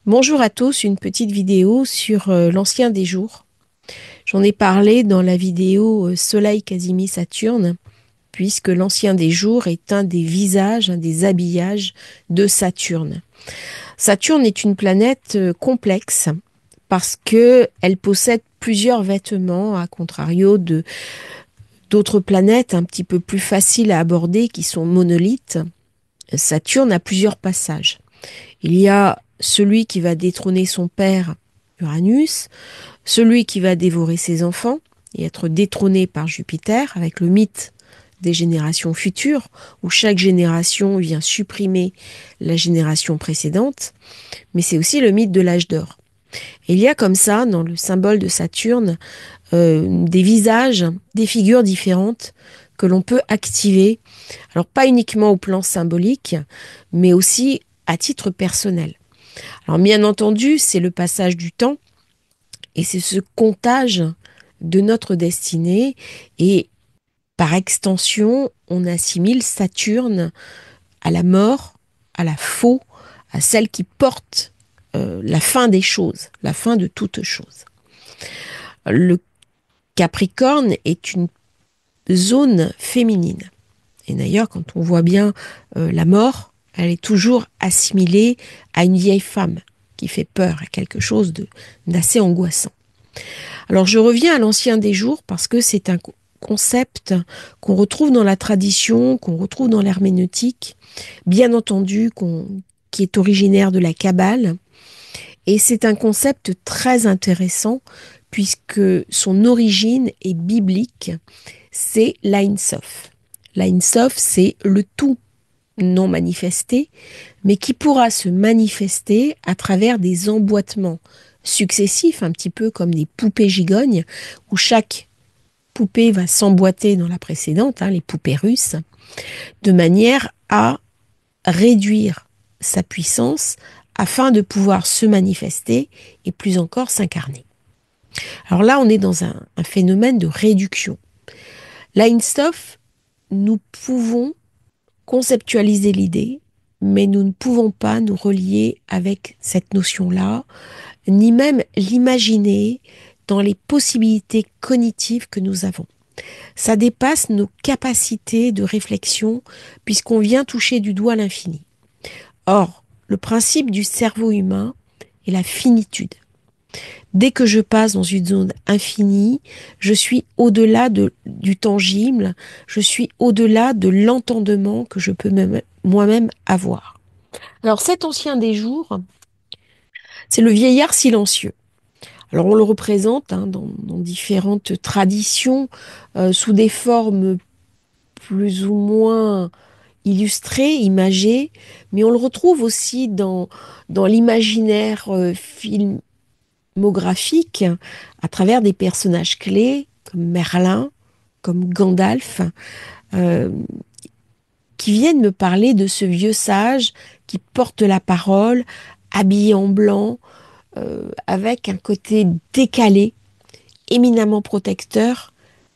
Bonjour à tous, une petite vidéo sur l'ancien des jours. J'en ai parlé dans la vidéo Soleil Casimir Saturne, puisque l'ancien des jours est un des visages, un des habillages de Saturne. Saturne est une planète complexe parce que elle possède plusieurs vêtements, à contrario de d'autres planètes un petit peu plus faciles à aborder qui sont monolithes. Saturne a plusieurs passages. Il y a celui qui va détrôner son père, Uranus, celui qui va dévorer ses enfants et être détrôné par Jupiter, avec le mythe des générations futures, où chaque génération vient supprimer la génération précédente, mais c'est aussi le mythe de l'âge d'or. Et il y a comme ça, dans le symbole de Saturne, des visages, des figures différentes que l'on peut activer, alors pas uniquement au plan symbolique, mais aussi à titre personnel. Alors bien entendu, c'est le passage du temps et c'est ce comptage de notre destinée et par extension, on assimile Saturne à la mort, à la faux, à celle qui porte la fin des choses, la fin de toute chose. Le Capricorne est une zone féminine. Et d'ailleurs, quand on voit bien la mort, elle est toujours assimilée à une vieille femme qui fait peur, à quelque chose d'assez angoissant. Alors je reviens à l'ancien des jours parce que c'est un concept qu'on retrouve dans la tradition, qu'on retrouve dans l'herméneutique, bien entendu qui est originaire de la Kabbale. Et c'est un concept très intéressant puisque son origine est biblique, c'est l'Ain Sof. L'Ain Sof, c'est le tout non manifesté, mais qui pourra se manifester à travers des emboîtements successifs, un petit peu comme des poupées gigognes, où chaque poupée va s'emboîter dans la précédente, les poupées russes, de manière à réduire sa puissance afin de pouvoir se manifester et plus encore s'incarner. Alors là, on est dans un phénomène de réduction. L'Einstoff, nous pouvons conceptualiser l'idée, mais nous ne pouvons pas nous relier avec cette notion-là, ni même l'imaginer dans les possibilités cognitives que nous avons. Ça dépasse nos capacités de réflexion puisqu'on vient toucher du doigt l'infini. Or, le principe du cerveau humain est la finitude. Dès que je passe dans une zone infinie, je suis au-delà du tangible, je suis au-delà de l'entendement que je peux moi-même avoir. Alors cet ancien des jours, c'est le vieillard silencieux. Alors on le représente dans différentes traditions, sous des formes plus ou moins illustrées, imagées, mais on le retrouve aussi dans l'imaginaire filmographique à travers des personnages clés comme Merlin, comme Gandalf, euh, qui viennent me parler de ce vieux sage qui porte la parole, habillé en blanc, avec un côté décalé, éminemment protecteur,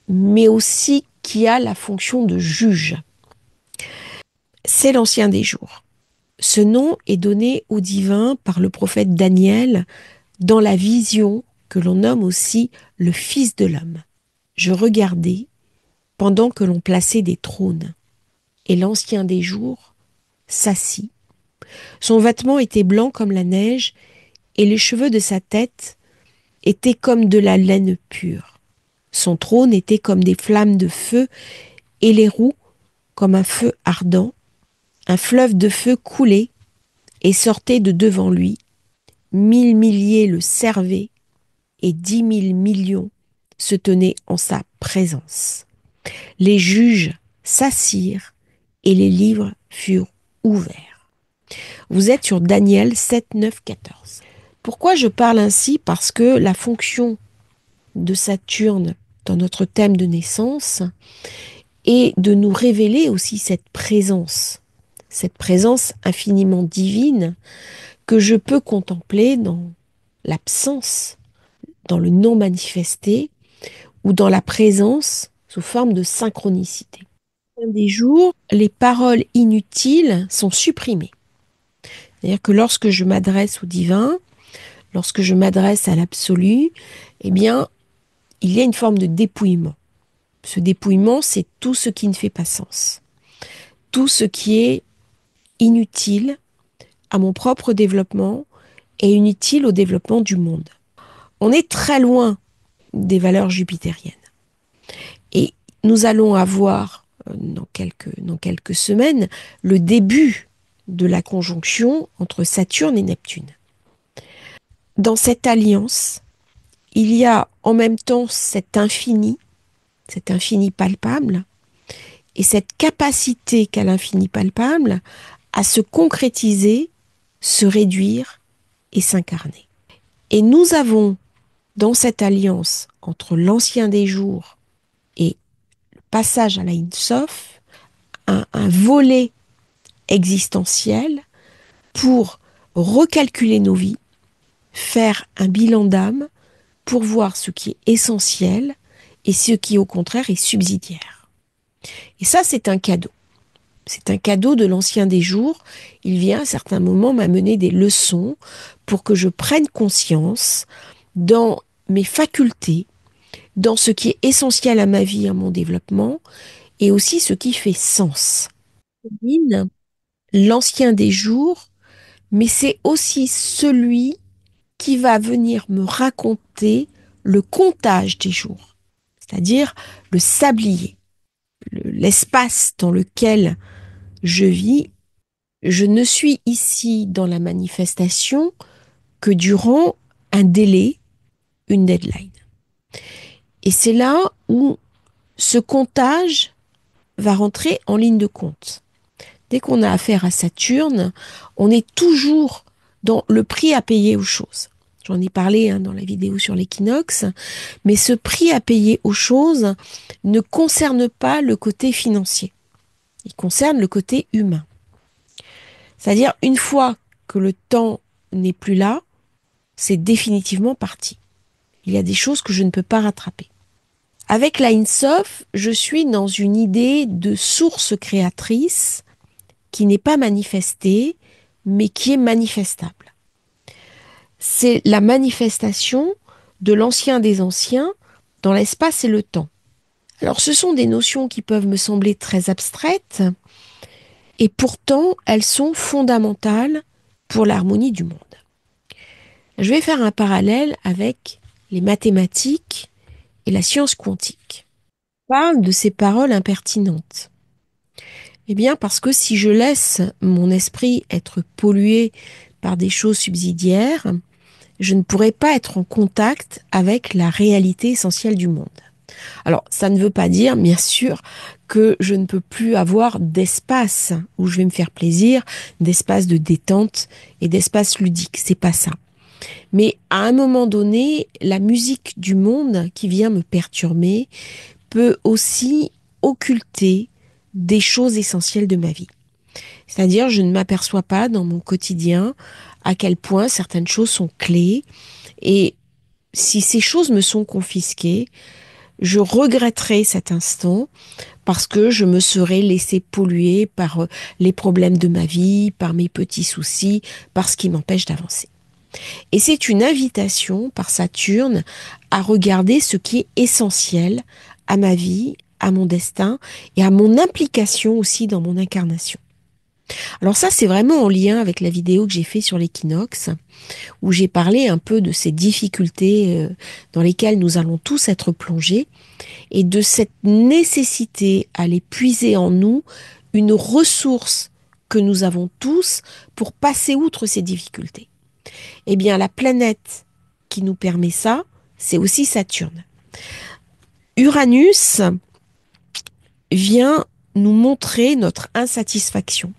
mais aussi qui a la fonction de juge. C'est l'ancien des jours. Ce nom est donné au divin par le prophète Daniel dans la vision que l'on nomme aussi le Fils de l'homme. Je regardais pendant que l'on plaçait des trônes, et l'ancien des jours s'assit. Son vêtement était blanc comme la neige, et les cheveux de sa tête étaient comme de la laine pure. Son trône était comme des flammes de feu, et les roues comme un feu ardent. Un fleuve de feu coulait et sortait de devant lui. 1000 milliers le servaient, et 10 000 millions se tenaient en sa présence. Les juges s'assirent et les livres furent ouverts. Vous êtes sur Daniel 7, 9, 14. Pourquoi je parle ainsi? Parce que la fonction de Saturne dans notre thème de naissance est de nous révéler aussi cette présence infiniment divine que je peux contempler dans l'absence, dans le non manifesté ou dans la présence sous forme de synchronicité. Des jours, les paroles inutiles sont supprimées. C'est-à-dire que lorsque je m'adresse au divin, lorsque je m'adresse à l'absolu, eh bien, il y a une forme de dépouillement. Ce dépouillement, c'est tout ce qui ne fait pas sens. Tout ce qui est inutile à mon propre développement et inutile au développement du monde. On est très loin des valeurs jupitériennes. Et nous allons avoir, dans quelques semaines, le début de la conjonction entre Saturne et Neptune. Dans cette alliance, il y a en même temps cet infini palpable, et cette capacité qu'a l'infini palpable à se concrétiser, se réduire et s'incarner. Et nous avons dans cette alliance entre l'ancien des jours et le passage à l'Ain Sof un volet existentiel pour recalculer nos vies, faire un bilan d'âme pour voir ce qui est essentiel et ce qui au contraire est subsidiaire. Et ça, c'est un cadeau. C'est un cadeau de l'ancien des jours. Il vient à certains moments m'amener des leçons pour que je prenne conscience dans mes facultés, dans ce qui est essentiel à ma vie, à mon développement, et aussi ce qui fait sens. L'ancien des jours, mais c'est aussi celui qui va venir me raconter le comptage des jours, c'est-à-dire le sablier, l'espace dans lequel je vis. Je ne suis ici dans la manifestation que durant un délai, une deadline. Et c'est là où ce comptage va rentrer en ligne de compte. Dès qu'on a affaire à Saturne, on est toujours dans le prix à payer aux choses. J'en ai parlé dans la vidéo sur l'équinoxe, mais ce prix à payer aux choses ne concerne pas le côté financier. Il concerne le côté humain. C'est-à-dire, une fois que le temps n'est plus là, c'est définitivement parti. Il y a des choses que je ne peux pas rattraper. Avec l'Ain Sof, je suis dans une idée de source créatrice qui n'est pas manifestée, mais qui est manifestable. C'est la manifestation de l'ancien des anciens dans l'espace et le temps. Alors ce sont des notions qui peuvent me sembler très abstraites, et pourtant elles sont fondamentales pour l'harmonie du monde. Je vais faire un parallèle avec les mathématiques et la science quantique. Je parle de ces paroles impertinentes. Eh bien, parce que si je laisse mon esprit être pollué par des choses subsidiaires, je ne pourrai pas être en contact avec la réalité essentielle du monde. Alors, ça ne veut pas dire, bien sûr, que je ne peux plus avoir d'espace où je vais me faire plaisir, d'espace de détente et d'espace ludique. C'est pas ça. Mais à un moment donné, la musique du monde qui vient me perturber peut aussi occulter des choses essentielles de ma vie. C'est-à-dire, je ne m'aperçois pas dans mon quotidien à quel point certaines choses sont clés. Et si ces choses me sont confisquées, je regretterai cet instant parce que je me serais laissé polluer par les problèmes de ma vie, par mes petits soucis, par ce qui m'empêche d'avancer. Et c'est une invitation par Saturne à regarder ce qui est essentiel à ma vie, à mon destin et à mon implication aussi dans mon incarnation. Alors ça, c'est vraiment en lien avec la vidéo que j'ai fait sur l'équinoxe, où j'ai parlé un peu de ces difficultés dans lesquelles nous allons tous être plongés et de cette nécessité à aller puiser en nous une ressource que nous avons tous pour passer outre ces difficultés. Eh bien, la planète qui nous permet ça, c'est aussi Saturne. Uranus vient nous montrer notre insatisfaction.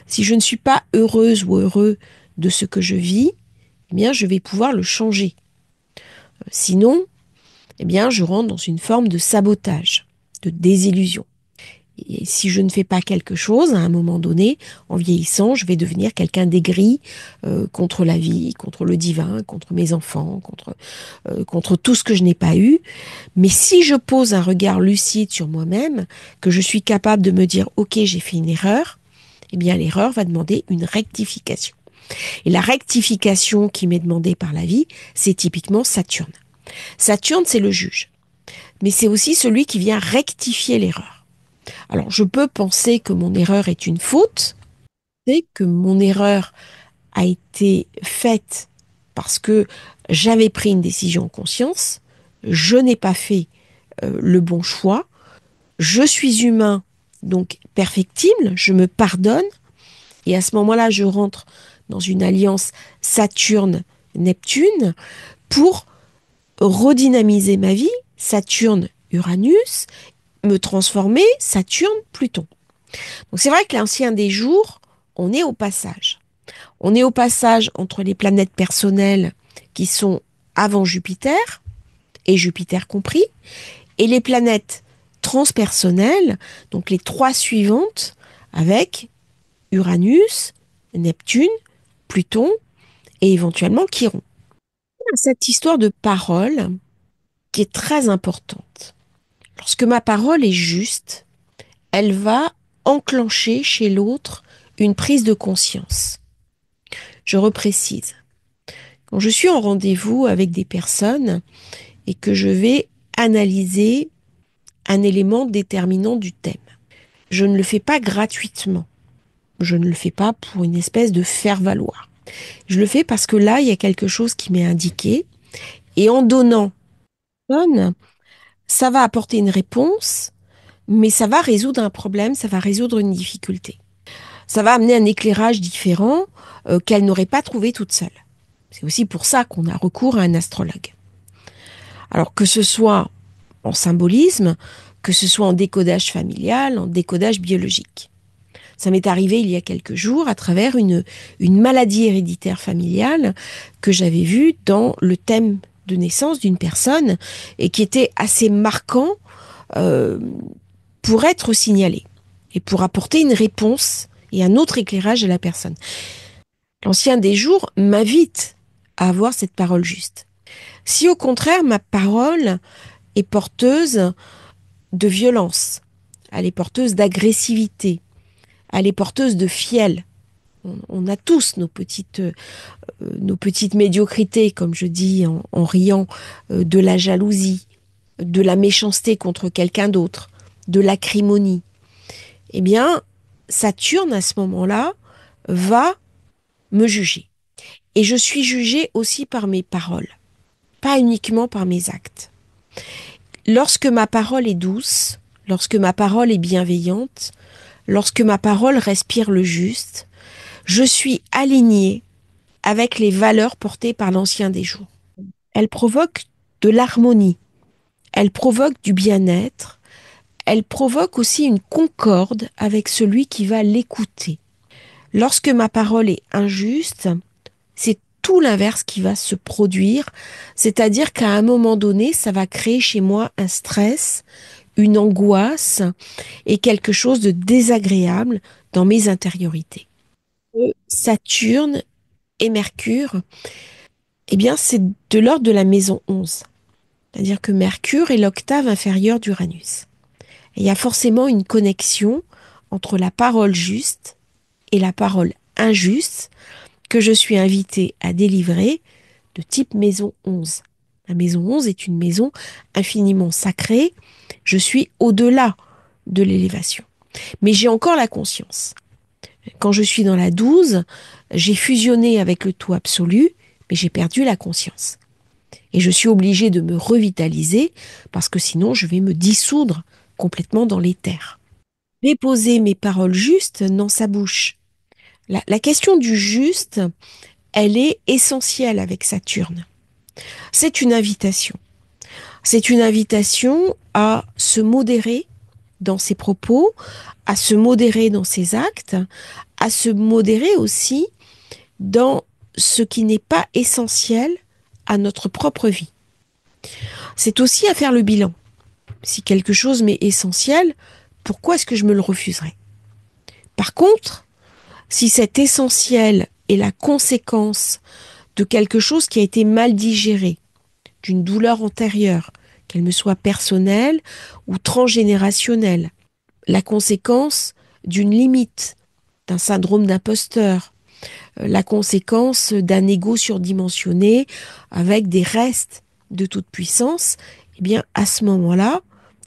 Si je ne suis pas heureuse ou heureux de ce que je vis, eh bien, je vais pouvoir le changer. Sinon, eh bien, je rentre dans une forme de sabotage, de désillusion. Et si je ne fais pas quelque chose, à un moment donné, en vieillissant, je vais devenir quelqu'un d'aigri contre la vie, contre le divin, contre mes enfants, contre tout ce que je n'ai pas eu. Mais si je pose un regard lucide sur moi-même, que je suis capable de me dire « Ok, j'ai fait une erreur », eh bien l'erreur va demander une rectification. Et la rectification qui m'est demandée par la vie, c'est typiquement Saturne. Saturne, c'est le juge, mais c'est aussi celui qui vient rectifier l'erreur. Alors, je peux penser que mon erreur est une faute, c'est que mon erreur a été faite parce que j'avais pris une décision en conscience, je n'ai pas fait le bon choix, je suis humain, donc perfectible, je me pardonne, et à ce moment-là, je rentre dans une alliance Saturne-Neptune pour redynamiser ma vie, Saturne-Uranus, me transformer, Saturne-Pluton. Donc c'est vrai que l'ancien des jours, on est au passage. On est au passage entre les planètes personnelles qui sont avant Jupiter, et Jupiter compris, et les planètes transpersonnelles, donc les trois suivantes, avec Uranus, Neptune, Pluton et éventuellement Chiron. Cette histoire de parole qui est très importante. Lorsque ma parole est juste, elle va enclencher chez l'autre une prise de conscience. Je reprécise. Quand je suis en rendez-vous avec des personnes et que je vais analyser un élément déterminant du thème, je ne le fais pas gratuitement. Je ne le fais pas pour une espèce de faire-valoir. Je le fais parce que là, il y a quelque chose qui m'est indiqué. Et en donnant, ça va apporter une réponse, mais ça va résoudre un problème, ça va résoudre une difficulté. Ça va amener un éclairage différent qu'elle n'aurait pas trouvé toute seule. C'est aussi pour ça qu'on a recours à un astrologue. Alors que ce soit en symbolisme, que ce soit en décodage familial, en décodage biologique. Ça m'est arrivé il y a quelques jours à travers une maladie héréditaire familiale que j'avais vue dans le thème de naissance d'une personne et qui était assez marquant pour être signalé et pour apporter une réponse et un autre éclairage à la personne. L'ancien des jours m'invite à avoir cette parole juste. Si au contraire ma parole est porteuse de violence, elle est porteuse d'agressivité, elle est porteuse de fiel. On a tous nos petites médiocrités, comme je dis en riant, de la jalousie, de la méchanceté contre quelqu'un d'autre, de l'acrimonie. Eh bien, Saturne, à ce moment-là, va me juger. Et je suis jugée aussi par mes paroles, pas uniquement par mes actes. Lorsque ma parole est douce, lorsque ma parole est bienveillante, lorsque ma parole respire le juste, je suis alignée avec les valeurs portées par l'ancien des jours. Elle provoque de l'harmonie, elle provoque du bien-être, elle provoque aussi une concorde avec celui qui va l'écouter. Lorsque ma parole est injuste, c'est tout l'inverse qui va se produire, c'est-à-dire qu'à un moment donné, ça va créer chez moi un stress, une angoisse et quelque chose de désagréable dans mes intériorités. Saturne et Mercure, eh bien, c'est de l'ordre de la maison 11. C'est-à-dire que Mercure est l'octave inférieure d'Uranus. Il y a forcément une connexion entre la parole juste et la parole injuste que je suis invitée à délivrer de type maison 11. La maison 11 est une maison infiniment sacrée. Je suis au-delà de l'élévation. Mais j'ai encore la conscience. Quand je suis dans la 12, j'ai fusionné avec le tout absolu, mais j'ai perdu la conscience. Et je suis obligée de me revitaliser parce que sinon je vais me dissoudre complètement dans l'éther. Déposer mes paroles justes dans sa bouche. La question du juste, elle est essentielle avec Saturne. C'est une invitation. C'est une invitation à se modérer dans ses propos, à se modérer dans ses actes, à se modérer aussi dans ce qui n'est pas essentiel à notre propre vie. C'est aussi à faire le bilan. Si quelque chose m'est essentiel, pourquoi est-ce que je me le refuserais? Par contre, si cet essentiel est la conséquence de quelque chose qui a été mal digéré, d'une douleur antérieure, qu'elle me soit personnelle ou transgénérationnelle, la conséquence d'une limite, d'un syndrome d'imposteur, la conséquence d'un ego surdimensionné avec des restes de toute puissance, eh bien à ce moment-là,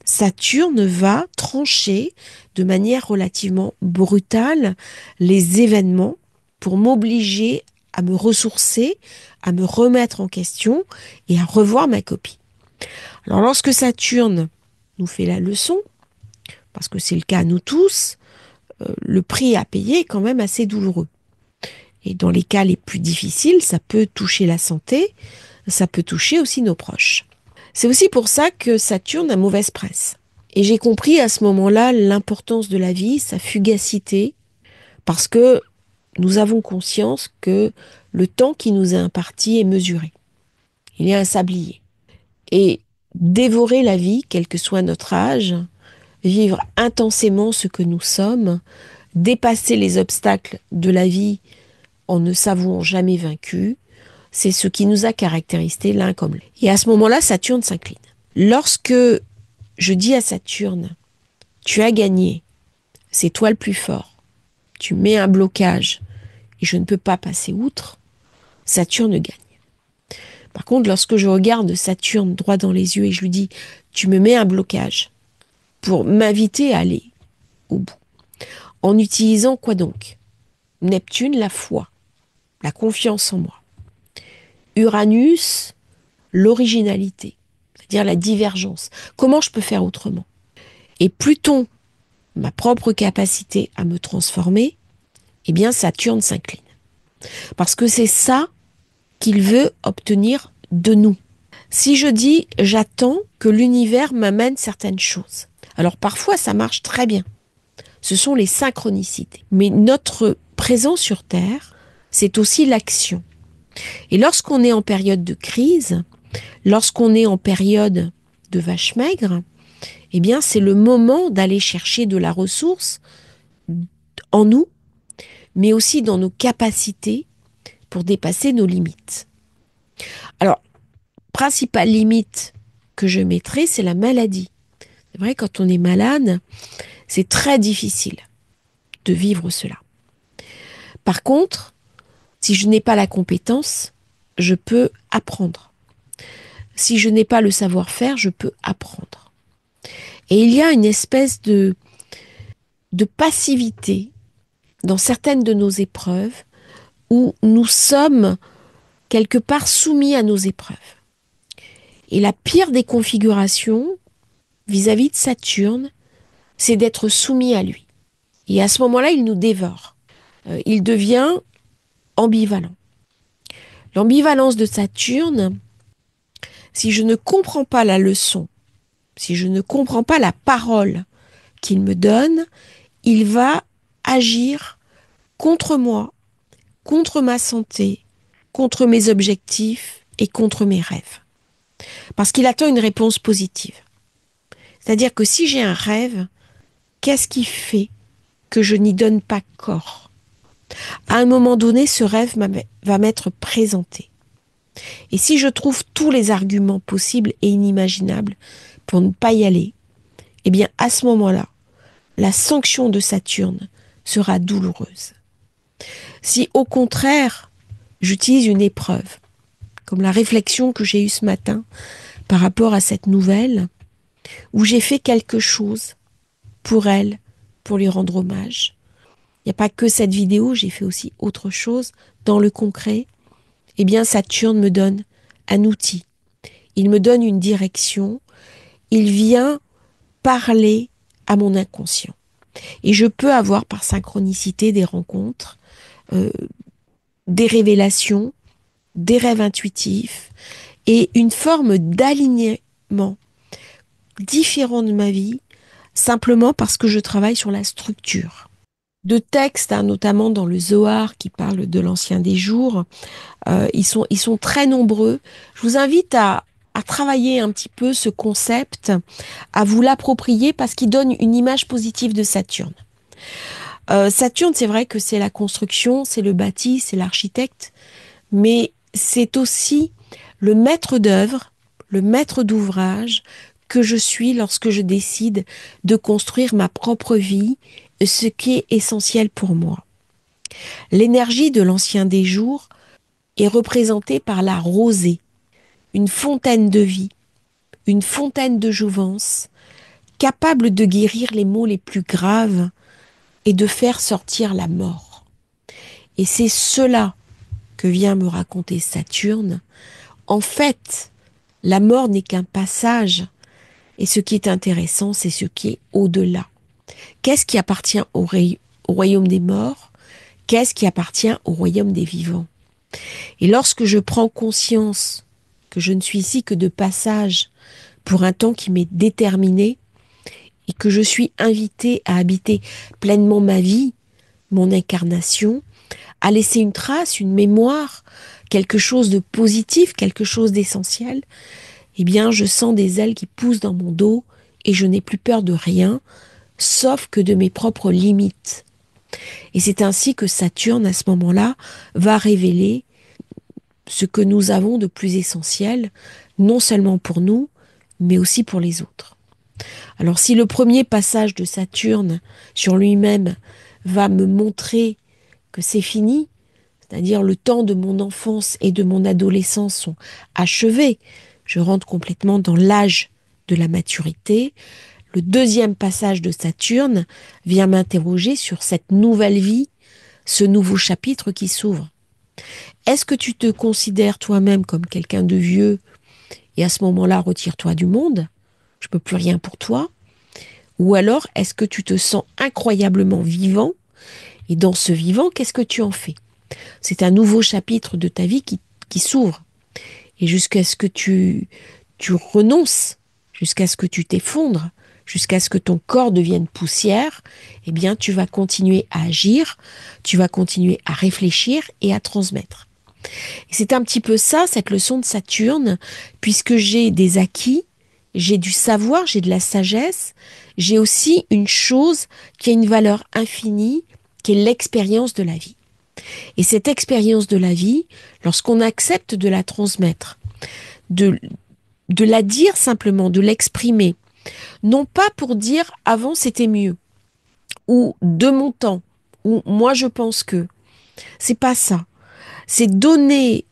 Saturne va trancher de manière relativement brutale les événements pour m'obliger à me ressourcer, à me remettre en question et à revoir ma copie. Alors lorsque Saturne nous fait la leçon, parce que c'est le cas à nous tous, le prix à payer est quand même assez douloureux. Et dans les cas les plus difficiles, ça peut toucher la santé, ça peut toucher aussi nos proches. C'est aussi pour ça que Saturne a mauvaise presse. Et j'ai compris à ce moment-là l'importance de la vie, sa fugacité, parce que nous avons conscience que le temps qui nous est imparti est mesuré. Il est un sablier. Et dévorer la vie, quel que soit notre âge, vivre intensément ce que nous sommes, dépasser les obstacles de la vie en ne s'avouant jamais vaincu, c'est ce qui nous a caractérisés l'un comme l'autre. Et à ce moment-là, Saturne s'incline. Lorsque je dis à Saturne, tu as gagné, c'est toi le plus fort, tu mets un blocage et je ne peux pas passer outre, Saturne gagne. Par contre, lorsque je regarde Saturne droit dans les yeux et je lui dis, tu me mets un blocage pour m'inviter à aller au bout, en utilisant quoi donc? Neptune, la foi, la confiance en moi. Uranus, l'originalité, c'est-à-dire la divergence. Comment je peux faire autrement? Et Pluton, ma propre capacité à me transformer, eh bien Saturne s'incline. Parce que c'est ça qu'il veut obtenir de nous. Si je dis j'attends que l'univers m'amène certaines choses, alors parfois ça marche très bien. Ce sont les synchronicités. Mais notre présence sur Terre, c'est aussi l'action. Et lorsqu'on est en période de crise, lorsqu'on est en période de vache maigre, eh bien c'est le moment d'aller chercher de la ressource en nous, mais aussi dans nos capacités pour dépasser nos limites. Alors, principale limite que je mettrai, c'est la maladie. C'est vrai, quand on est malade, c'est très difficile de vivre cela. Par contre, si je n'ai pas la compétence, je peux apprendre. Si je n'ai pas le savoir-faire, je peux apprendre. Et il y a une espèce de passivité dans certaines de nos épreuves où nous sommes quelque part soumis à nos épreuves. Et la pire des configurations vis-à-vis de Saturne, c'est d'être soumis à lui. Et à ce moment-là, il nous dévore. Il devient ambivalent. L'ambivalence de Saturne, si je ne comprends pas la leçon, si je ne comprends pas la parole qu'il me donne, il va agir contre moi, contre ma santé, contre mes objectifs et contre mes rêves. Parce qu'il attend une réponse positive. C'est-à-dire que si j'ai un rêve, qu'est-ce qui fait que je n'y donne pas corps? À un moment donné, ce rêve va m'être présenté. Et si je trouve tous les arguments possibles et inimaginables pour ne pas y aller, eh bien à ce moment-là, la sanction de Saturne sera douloureuse. Si au contraire, j'utilise une épreuve, comme la réflexion que j'ai eue ce matin par rapport à cette nouvelle, où j'ai fait quelque chose pour elle, pour lui rendre hommage. Il n'y a pas que cette vidéo, j'ai fait aussi autre chose dans le concret. Eh bien, Saturne me donne un outil. Il me donne une direction. Il vient parler à mon inconscient. Et je peux avoir par synchronicité des rencontres, des révélations, des rêves intuitifs et une forme d'alignement différent de ma vie, simplement parce que je travaille sur la structure. De textes, notamment dans le Zohar, qui parle de l'ancien des jours, ils sont très nombreux. Je vous invite à travailler un petit peu ce concept, à vous l'approprier parce qu'il donne une image positive de Saturne. Saturne, c'est vrai que c'est la construction, c'est le bâti, c'est l'architecte, mais c'est aussi le maître d'œuvre, le maître d'ouvrage que je suis lorsque je décide de construire ma propre vie, ce qui est essentiel pour moi. L'énergie de l'ancien des jours est représentée par la rosée, une fontaine de vie, une fontaine de jouvence, capable de guérir les maux les plus graves et de faire sortir la mort. Et c'est cela que vient me raconter Saturne. En fait, la mort n'est qu'un passage, et ce qui est intéressant, c'est ce qui est au-delà. Qu'est-ce qui appartient au royaume des morts? Qu'est-ce qui appartient au royaume des vivants? Et lorsque je prends conscience que je ne suis ici que de passage pour un temps qui m'est déterminé, et que je suis invitée à habiter pleinement ma vie, mon incarnation, à laisser une trace, une mémoire, quelque chose de positif, quelque chose d'essentiel, eh bien, je sens des ailes qui poussent dans mon dos et je n'ai plus peur de rien, sauf que de mes propres limites. Et c'est ainsi que Saturne, à ce moment-là, va révéler ce que nous avons de plus essentiel, non seulement pour nous, mais aussi pour les autres. Alors si le premier passage de Saturne sur lui-même va me montrer que c'est fini, c'est-à-dire le temps de mon enfance et de mon adolescence sont achevés, je rentre complètement dans l'âge de la maturité, le deuxième passage de Saturne vient m'interroger sur cette nouvelle vie, ce nouveau chapitre qui s'ouvre. Est-ce que tu te considères toi-même comme quelqu'un de vieux et à ce moment-là retire-toi du monde, je ne peux plus rien pour toi? Ou alors est-ce que tu te sens incroyablement vivant et dans ce vivant, qu'est-ce que tu en fais? C'est un nouveau chapitre de ta vie qui s'ouvre. Et jusqu'à ce que tu renonces, jusqu'à ce que tu t'effondres, jusqu'à ce que ton corps devienne poussière, eh bien, tu vas continuer à agir, tu vas continuer à réfléchir et à transmettre. Et c'est un petit peu ça, cette leçon de Saturne, puisque j'ai des acquis, j'ai du savoir, j'ai de la sagesse, j'ai aussi une chose qui a une valeur infinie, qui est l'expérience de la vie. Et cette expérience de la vie, lorsqu'on accepte de la transmettre, de la dire simplement, de l'exprimer, non pas pour dire avant c'était mieux, ou de mon temps, ou moi je pense que, c'est pas ça. C'est donner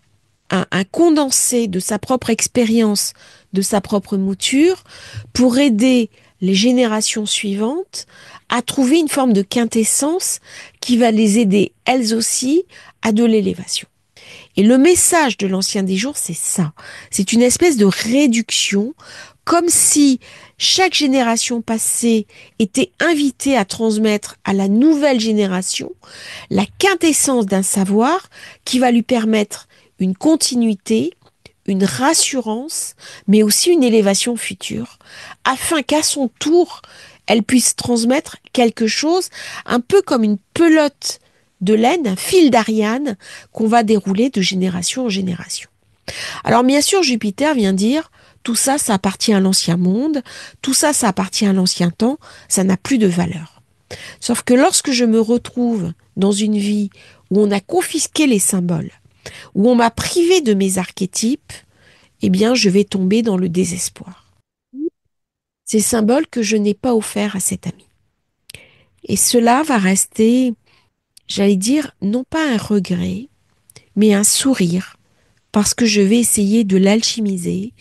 un condensé de sa propre expérience, de sa propre mouture, pour aider les générations suivantes à trouver une forme de quintessence qui va les aider elles aussi à de l'élévation. Et le message de l'ancien des jours, c'est ça. C'est une espèce de réduction, comme si chaque génération passée était invitée à transmettre à la nouvelle génération la quintessence d'un savoir qui va lui permettre une continuité, une rassurance, mais aussi une élévation future, afin qu'à son tour, elle puisse transmettre quelque chose, un peu comme une pelote de laine, un fil d'Ariane qu'on va dérouler de génération en génération. Alors bien sûr, Jupiter vient dire, tout ça, ça appartient à l'ancien monde, tout ça, ça appartient à l'ancien temps, ça n'a plus de valeur. Sauf que lorsque je me retrouve dans une vie où on a confisqué les symboles, où on m'a privé de mes archétypes, eh bien, je vais tomber dans le désespoir. Ces symboles que je n'ai pas offerts à cet ami. Et cela va rester, j'allais dire, non pas un regret, mais un sourire, parce que je vais essayer de l'alchimiser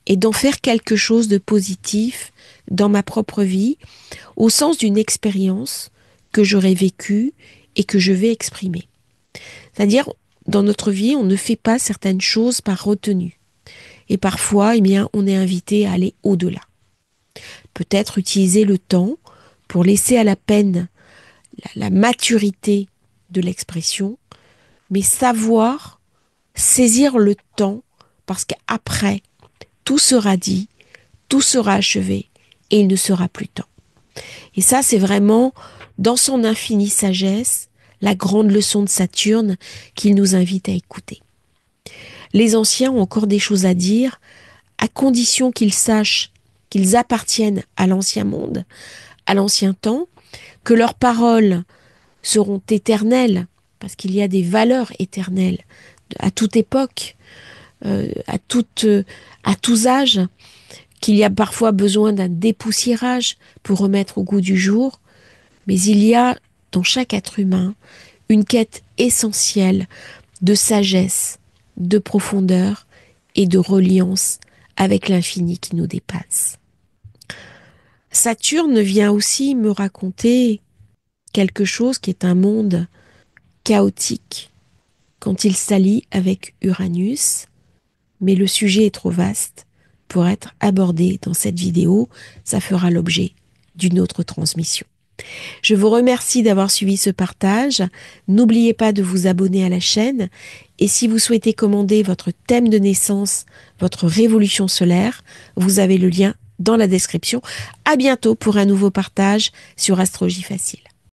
et d'en faire quelque chose de positif dans ma propre vie, au sens d'une expérience que j'aurais vécue et que je vais exprimer. C'est-à-dire, dans notre vie, on ne fait pas certaines choses par retenue. Et parfois, eh bien, on est invité à aller au-delà. Peut-être utiliser le temps pour laisser à la peine la maturité de l'expression, mais savoir saisir le temps parce qu'après, tout sera dit, tout sera achevé et il ne sera plus temps. Et ça, c'est vraiment, dans son infinie sagesse, la grande leçon de Saturne qu'il nous invite à écouter. Les anciens ont encore des choses à dire, à condition qu'ils sachent qu'ils appartiennent à l'ancien monde, à l'ancien temps, que leurs paroles seront éternelles, parce qu'il y a des valeurs éternelles à toute époque, à tous âges, qu'il y a parfois besoin d'un dépoussiérage pour remettre au goût du jour, mais il y a dans chaque être humain une quête essentielle de sagesse, de profondeur et de reliance avec l'infini qui nous dépasse. Saturne vient aussi me raconter quelque chose qui est un monde chaotique quand il s'allie avec Uranus, mais le sujet est trop vaste pour être abordé dans cette vidéo. Ça fera l'objet d'une autre transmission. Je vous remercie d'avoir suivi ce partage. N'oubliez pas de vous abonner à la chaîne. Et si vous souhaitez commander votre thème de naissance, votre révolution solaire, vous avez le lien dans la description. À bientôt pour un nouveau partage sur Astrologie Facile.